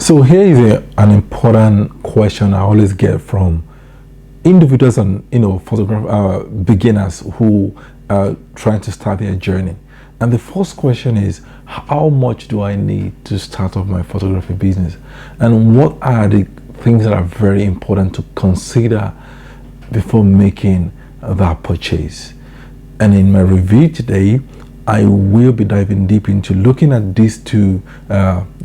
So here is an important question I always get from individuals and beginners who are trying to start their journey. And the first question is, how much do I need to start off my photography business? And what are the things that are very important to consider before making that purchase? And in my review today, I will be diving deep into looking at these two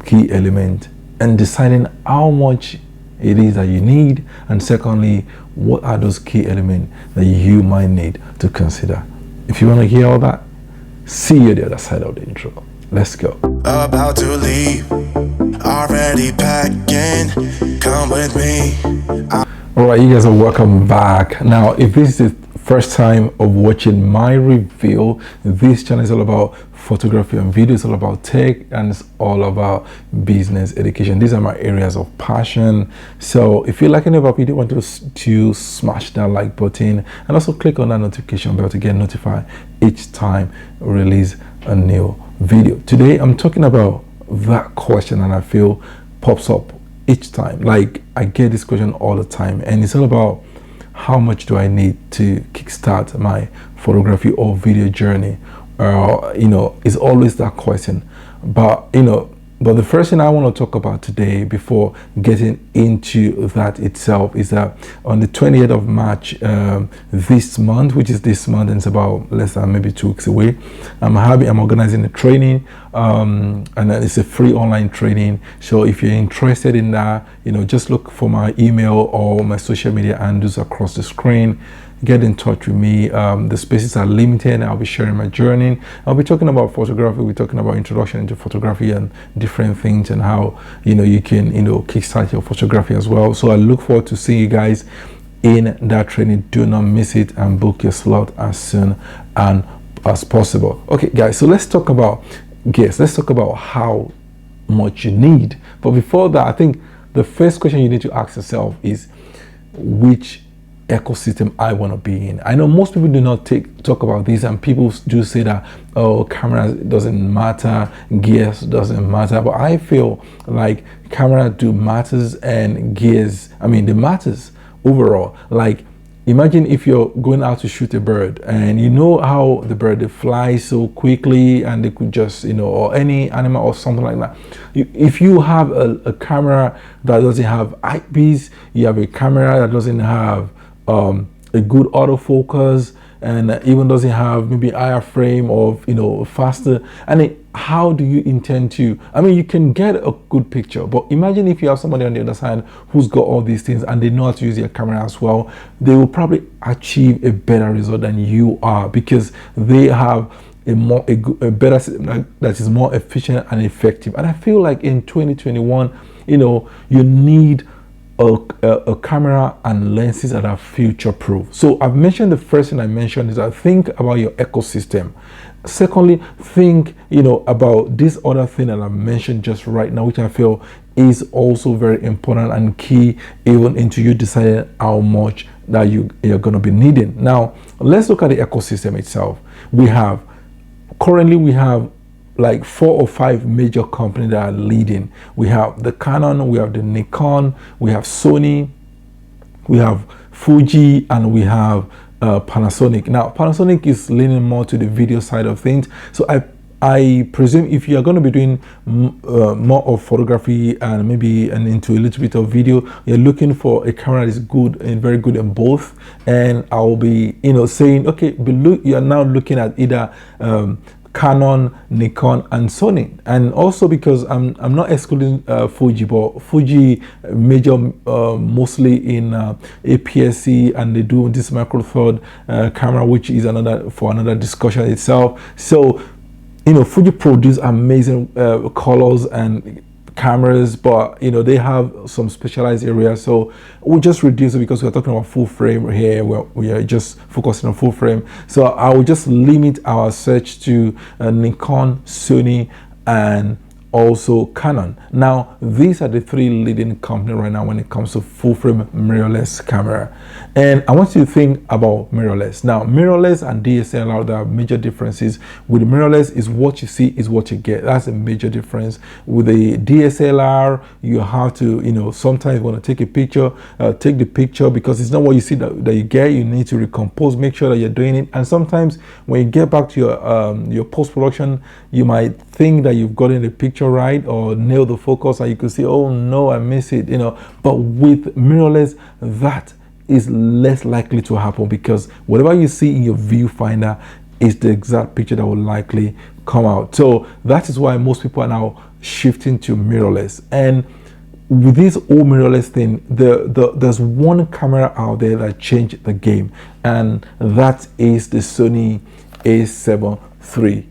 key elements and deciding how much it is that you need, and secondly, what are those key elements that you might need to consider. If you want to hear all that, see you at the other side of the intro. Let's go. About to leave, already packing, come with me. All right, you guys are welcome back. Now, if this is the first time of watching my review, this channel is all about photography and video. It's all about tech, and it's all about business education. These are my areas of passion. So if you like any of our video, want to smash that like button and also click on that notification bell to get notified each time I release a new video. Today I'm talking about that question, and I feel pops up each time. Like, I get this question all the time, and it's all about how much do I need to kickstart my photography or video journey. It's always that question. But the first thing I want to talk about today before getting into that itself is that on the 28th of March this month, which is this month, and it's about less than maybe 2 weeks away, I'm organizing a training, and it's a free online training. So if you're interested in that, just look for my email or my social media handles across the screen. Get in touch with me. The spaces are limited. I'll be sharing my journey. I'll be talking about photography. We're talking about introduction into photography and different things, and how you can kickstart your photography as well. So I look forward to seeing you guys in that training. Do not miss it, and book your slot as soon and as possible. Okay, guys. So let's talk about gears. Let's talk about how much you need. But before that, I think the first question you need to ask yourself is, which ecosystem I want to be in. I know most people do not talk about this, and people do say that, oh, camera doesn't matter, gears doesn't matter, but I feel like camera do matters, and gears, they matters overall. Like, imagine if you're going out to shoot a bird, and how the bird, they fly so quickly, and they could just or any animal or something like that. If you have a camera that doesn't have eyepiece, you have a camera that doesn't have a good autofocus, and even doesn't have maybe higher frame of faster, and how do you intend to, you can get a good picture, but imagine if you have somebody on the other side who's got all these things and they know how to use their camera as well. They will probably achieve a better result than you are, because they have a better system that is more efficient and effective. And I feel like in 2021, you need a camera and lenses that are future proof. So I've mentioned, the first thing I mentioned is, I think about your ecosystem. Secondly, think about this other thing that I mentioned just right now, which I feel is also very important and key, even into you deciding how much that you're going to be needing. Now let's look at the ecosystem itself. Currently we have like 4 or 5 major companies that are leading. We have the Canon, we have the Nikon, we have Sony, we have Fuji, and we have Panasonic. Now Panasonic is leaning more to the video side of things. So I presume if you are going to be doing more of photography and into a little bit of video, you're looking for a camera that is good and very good in both. And I'll be saying, okay, you are now looking at either Canon, Nikon, and Sony. And also, because I'm not excluding Fuji, but Fuji major mostly in APS-C, and they do this micro four camera, which is another discussion itself. So Fuji produce amazing colors and cameras, but they have some specialized areas. So we'll just reduce it, because we're talking about full frame here, where we are just focusing on full frame. So I will just limit our search to Nikon, Sony, and also Canon. Now, these are the three leading companies right now when it comes to full frame mirrorless camera. And I want you to think about mirrorless. Now, mirrorless and DSLR, there are major differences. With mirrorless, is what you see is what you get. That's a major difference. With the DSLR, you have to, sometimes you want to take a picture, take the picture, because it's not what you see that you get. You need to recompose, make sure that you're doing it. And sometimes when you get back to your post-production, you might think that you've gotten the picture right or nailed the focus, and you could say, oh no, I miss it, But with mirrorless, that is less likely to happen, because whatever you see in your viewfinder is the exact picture that will likely come out. So that is why most people are now shifting to mirrorless. And with this whole mirrorless thing, there's one camera out there that changed the game, and that is the Sony A73.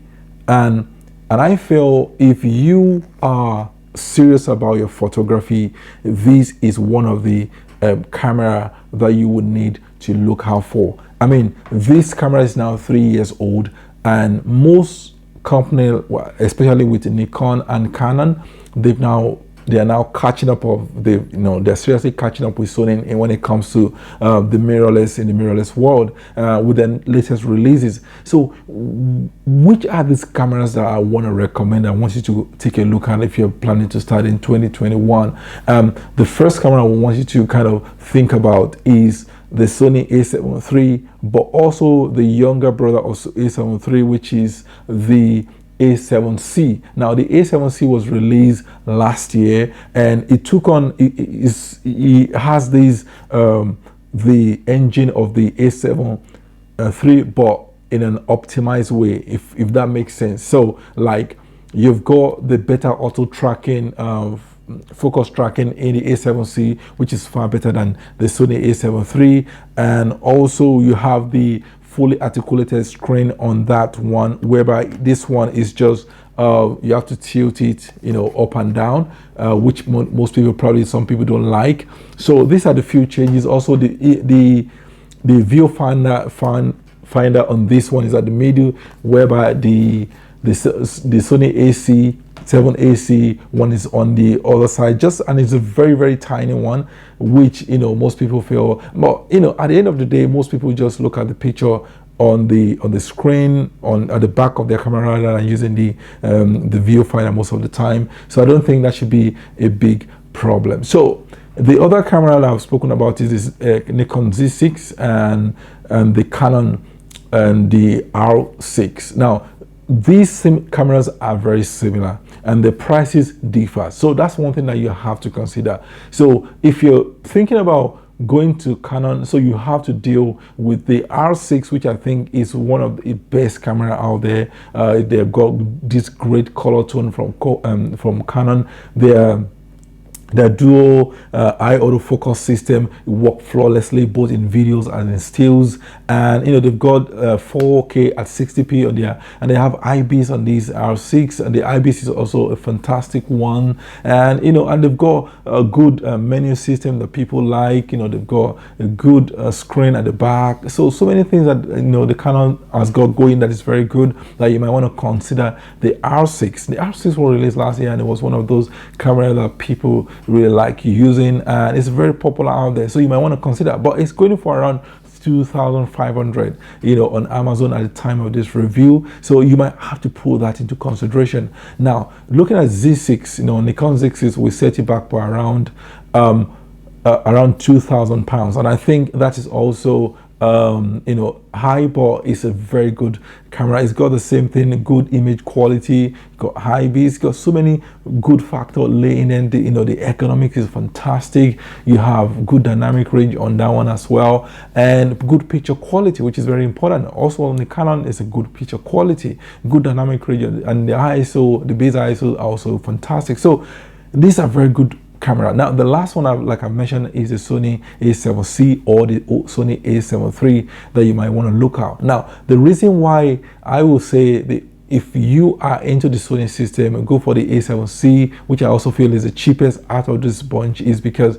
And I feel if you are serious about your photography, this is one of the camera that you would need to look out for. I mean, this camera is now 3 years old, and most companies, especially with Nikon and Canon, they are now catching up they're seriously catching up with Sony and when it comes to the mirrorless world with the latest releases. So which are these cameras that I want to recommend? I want you to take a look at if you're planning to start in 2021. The first camera I want you to kind of think about is the Sony A73, but also the younger brother of A73, which is the A7C. Now, the A7C was released last year, and it has these the engine of the A73, but in an optimized way, if that makes sense. So, like, you've got the better auto tracking, focus tracking in the A7C, which is far better than the Sony A73, and also you have the fully articulated screen on that one, whereby this one is just you have to tilt it up and down, which most people, probably some people, don't like. So these are the few changes. Also the viewfinder on this one is at the middle, whereby the Sony A7AC one is on the other side, and it's a very, very tiny one, which most people feel. But at the end of the day, most people just look at the picture on the screen at the back of their camera rather than using the viewfinder most of the time. So I don't think that should be a big problem. So the other camera that I've spoken about is this Nikon Z6 and the Canon and the R6. Now, these cameras are very similar and the prices differ. So that's one thing that you have to consider. So if you're thinking about going to Canon, so you have to deal with the R6, which I think is one of the best camera out there. They've got this great color tone from Canon. Their dual eye autofocus system work flawlessly both in videos and in stills, and they've got 4K at 60p on there, and they have IBIS on these R6, and the IBIS is also a fantastic one, and and they've got a good menu system that people like. They've got a good screen at the back, so many things that the Canon has got going that is very good, that you might want to consider. The R6 was released last year, and it was one of those cameras that people really like using, and it's very popular out there, so you might want to consider. But it's going for around 2,500 on Amazon at the time of this review, so you might have to put that into consideration. Now, looking at Z6, Nikon Z6 will set you back by around £2,000, and I think that is also high, but it's a very good camera. It's got the same thing, good image quality, got high beats, got so many good factors laying in. The economics is fantastic. You have good dynamic range on that one as well, and good picture quality, which is very important. Also on the Canon is a good picture quality, good dynamic range, and the ISO, the base ISO are also fantastic. So these are very good camera. Now, the last one, like I mentioned, is the Sony A7C or the Sony A73 that you might want to look out. Now, the reason why I will say if you are into the Sony system, go for the A7C, which I also feel is the cheapest out of this bunch, is because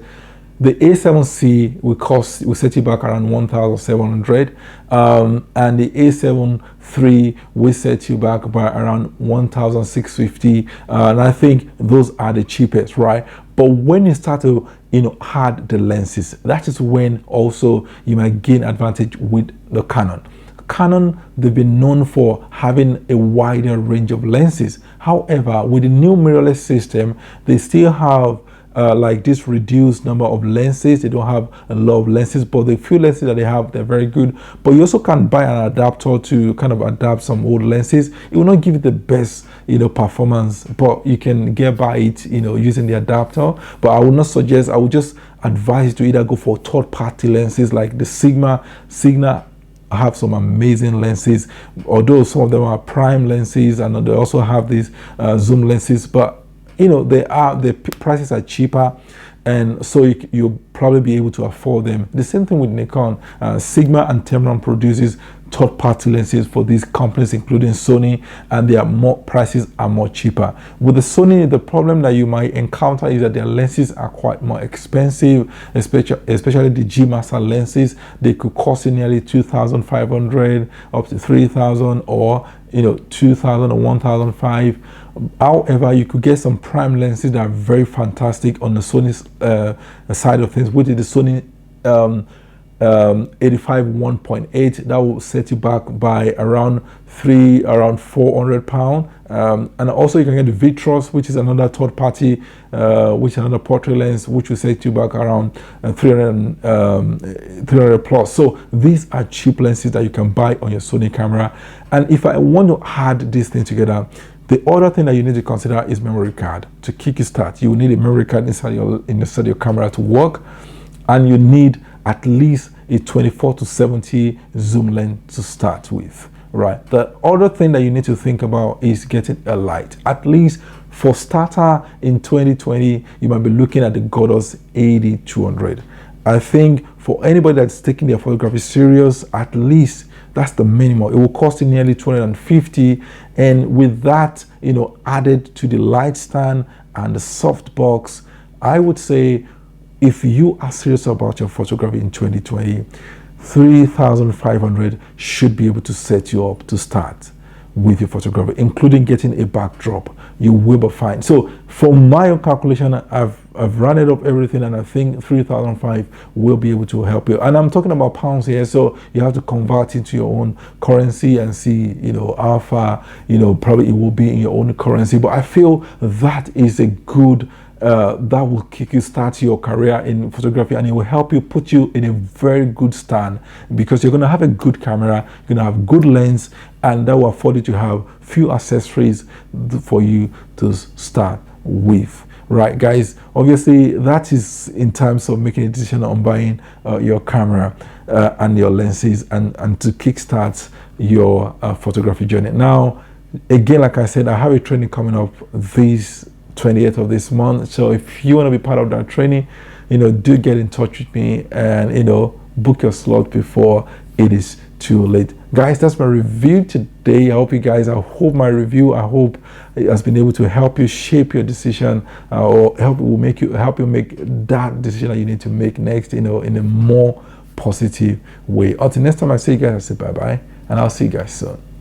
The A7C will set you back around 1,700, and the A73 will set you back by around 1,650, and I think those are the cheapest, right? But when you start to add the lenses, that is when also you might gain advantage with the Canon. Canon, they've been known for having a wider range of lenses. However, with the new mirrorless system, they still have like this reduced number of lenses. They don't have a lot of lenses, but the few lenses that they have, they're very good. But you also can buy an adapter to kind of adapt some old lenses. It will not give you the best performance, but you can get by it using the adapter. But I would not suggest, I would just advise you to either go for third-party lenses like the Sigma have some amazing lenses, although some of them are prime lenses, and they also have these zoom lenses, but the prices are cheaper, and so you'll probably be able to afford them. The same thing with Nikon. Sigma and Tamron produces third-party lenses for these companies, including Sony, and their prices are more cheaper. With the Sony, the problem that you might encounter is that their lenses are quite more expensive, especially the G Master lenses. They could cost you nearly 2,500 up to 3,000, or 2,000 or 1,500. However, you could get some prime lenses that are very fantastic on the Sony side of things, which is the Sony 85 1.8. that will set you back by around 400 pounds, and also you can get the Vitros, which is another third party, which is another portrait lens, which will set you back around 300 plus. So these are cheap lenses that you can buy on your Sony camera. And if I want to add this thing together, the other thing that you need to consider is memory card. To kickstart, you will need a memory card inside your camera to work, and you need at least a 24 to 70 zoom lens to start with, right? The other thing that you need to think about is getting a light. At least for starter in 2020, you might be looking at the Godox 80-200. I think for anybody that's taking their photography serious, at least that's the minimum. It will cost you nearly 250, and with that, added to the light stand and the softbox, I would say, if you are serious about your photography in 2020, 3,500 should be able to set you up to start with your photography, including getting a backdrop. You will be fine. So from my own calculation, I've run it up everything, and I think 3,500 will be able to help you. And I'm talking about pounds here, so you have to convert into your own currency and see, how far, probably it will be in your own currency. But I feel that is a good that will kick you start your career in photography, and it will help you put you in a very good stand, because you're going to have a good camera, you're going to have good lens, and that will afford you to have few accessories for you to start with. Right, guys, obviously that is in terms of making a decision on buying your camera and your lenses, and to kickstart your photography journey. Now, again, like I said, I have a training coming up this 28th of this month. So if you want to be part of that training, do get in touch with me, and book your slot before it is too late. Guys, that's my review today. I hope my review it has been able to help you shape your decision, or help you make that decision that you need to make next, in a more positive way. Until next time, I say, guys, I say bye bye, and I'll see you guys soon.